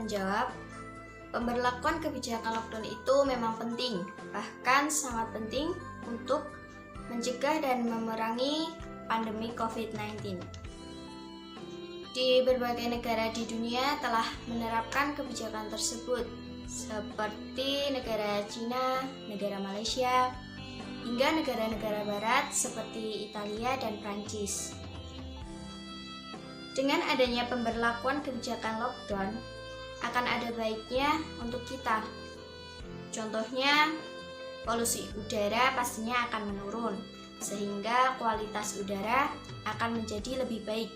menjawab, pemberlakuan kebijakan lockdown itu memang penting, bahkan sangat penting untuk mencegah dan memerangi pandemi COVID-19. Di berbagai negara di dunia telah menerapkan kebijakan tersebut, seperti negara Cina, negara Malaysia, hingga negara-negara barat seperti Italia dan Prancis. Dengan adanya pemberlakuan kebijakan lockdown, akan ada baiknya untuk kita. Contohnya, polusi udara pastinya akan menurun, sehingga kualitas udara akan menjadi lebih baik.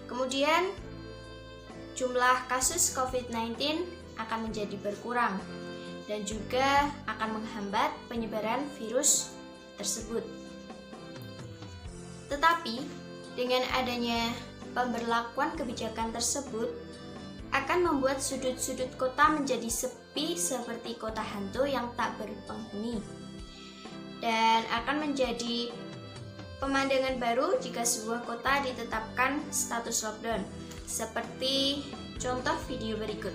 Kemudian, jumlah kasus COVID-19 akan menjadi berkurang dan juga akan menghambat penyebaran virus tersebut. Tetapi, dengan adanya pemberlakuan kebijakan tersebut akan membuat sudut-sudut kota menjadi sepi seperti kota hantu yang tak berpenghuni, dan akan menjadi pemandangan baru jika sebuah kota ditetapkan status lockdown, seperti contoh video berikut.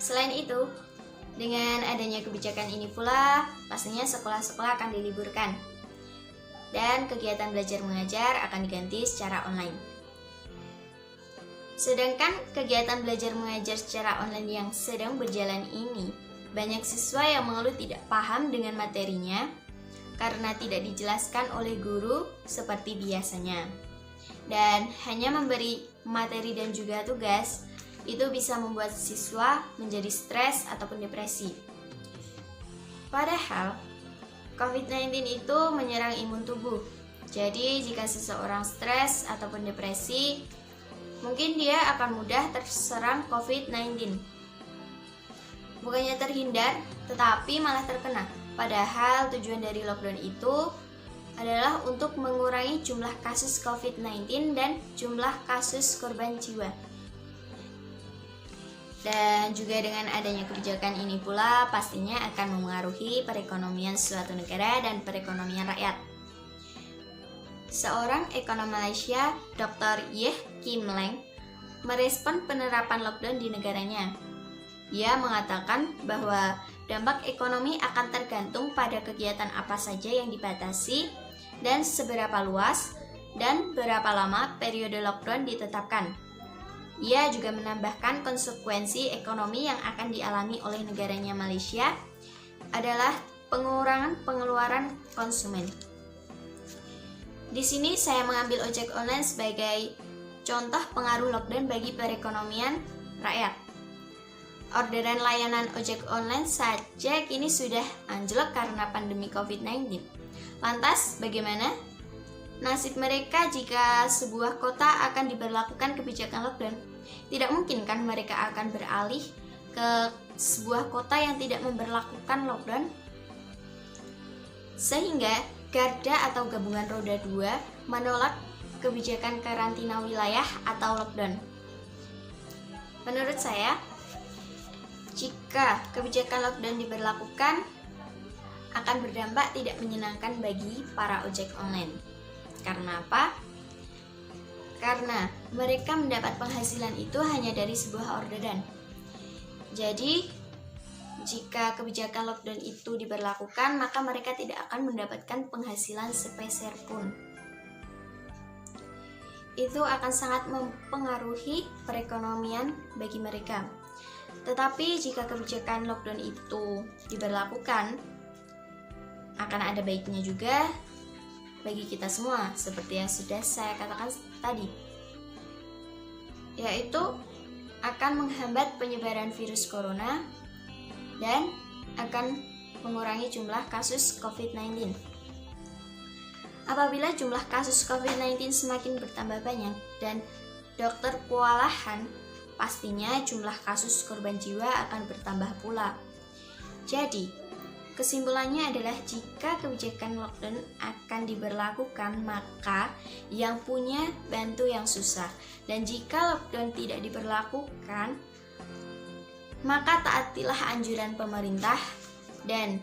Selain itu, dengan adanya kebijakan ini pula, pastinya sekolah-sekolah akan diliburkan dan kegiatan belajar mengajar akan diganti secara online. Sedangkan kegiatan belajar mengajar secara online yang sedang berjalan ini, banyak siswa yang mengeluh tidak paham dengan materinya karena tidak dijelaskan oleh guru seperti biasanya, dan hanya memberi materi dan juga tugas. Itu bisa membuat siswa menjadi stres ataupun depresi. Padahal, COVID-19 itu menyerang imun tubuh. Jadi, jika seseorang stres ataupun depresi, mungkin dia akan mudah terserang COVID-19. Bukannya terhindar, tetapi malah terkena. Padahal tujuan dari lockdown itu adalah untuk mengurangi jumlah kasus COVID-19 dan jumlah kasus korban jiwa. Dan juga dengan adanya kebijakan ini pula pastinya akan mempengaruhi perekonomian suatu negara dan perekonomian rakyat. Seorang ekonom Malaysia, Dr. Yeh Kim Leng, merespon penerapan lockdown di negaranya. Ia mengatakan bahwa dampak ekonomi akan tergantung pada kegiatan apa saja yang dibatasi dan seberapa luas dan berapa lama periode lockdown ditetapkan. Ia juga menambahkan konsekuensi ekonomi yang akan dialami oleh negaranya Malaysia adalah pengurangan pengeluaran konsumen. Di sini saya mengambil ojek online sebagai contoh pengaruh lockdown bagi perekonomian rakyat. Orderan layanan ojek online saja kini sudah anjlok karena pandemi COVID-19. Lantas, bagaimana nasib mereka jika sebuah kota akan diberlakukan kebijakan lockdown? Tidak mungkin kan mereka akan beralih ke sebuah kota yang tidak memberlakukan lockdown? Sehingga Garda atau Gabungan Roda 2 menolak kebijakan karantina wilayah atau lockdown. Menurut saya, jika kebijakan lockdown diberlakukan, akan berdampak tidak menyenangkan bagi para ojek online. Karena apa? Karena mereka mendapat penghasilan itu hanya dari sebuah orderan. Jadi, jika kebijakan lockdown itu diberlakukan, maka mereka tidak akan mendapatkan penghasilan sepeser pun. Itu akan sangat mempengaruhi perekonomian bagi mereka. Tetapi jika kebijakan lockdown itu diberlakukan, akan ada baiknya juga bagi kita semua, seperti yang sudah saya katakan tadi, yaitu akan menghambat penyebaran virus corona dan akan mengurangi jumlah kasus COVID-19. Apabila jumlah kasus COVID-19 semakin bertambah banyak dan dokter kewalahan, pastinya jumlah kasus korban jiwa akan bertambah pula. Jadi, kesimpulannya adalah jika kebijakan lockdown akan diberlakukan, maka yang punya bantu yang susah. Dan jika lockdown tidak diberlakukan, maka taatilah anjuran pemerintah dan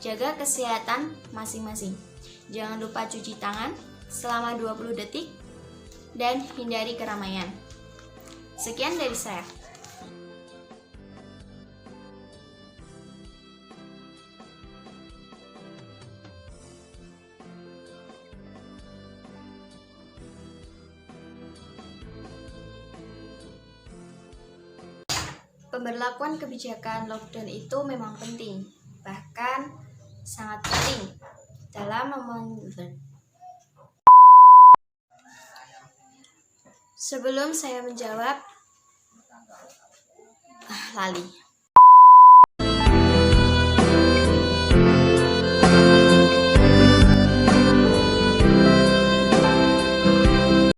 jaga kesehatan masing-masing. Jangan lupa cuci tangan selama 20 detik dan hindari keramaian. Sekian dari saya. Pemberlakuan kebijakan lockdown itu memang penting, bahkan sangat penting dalam Sebelum saya menjawab, lali.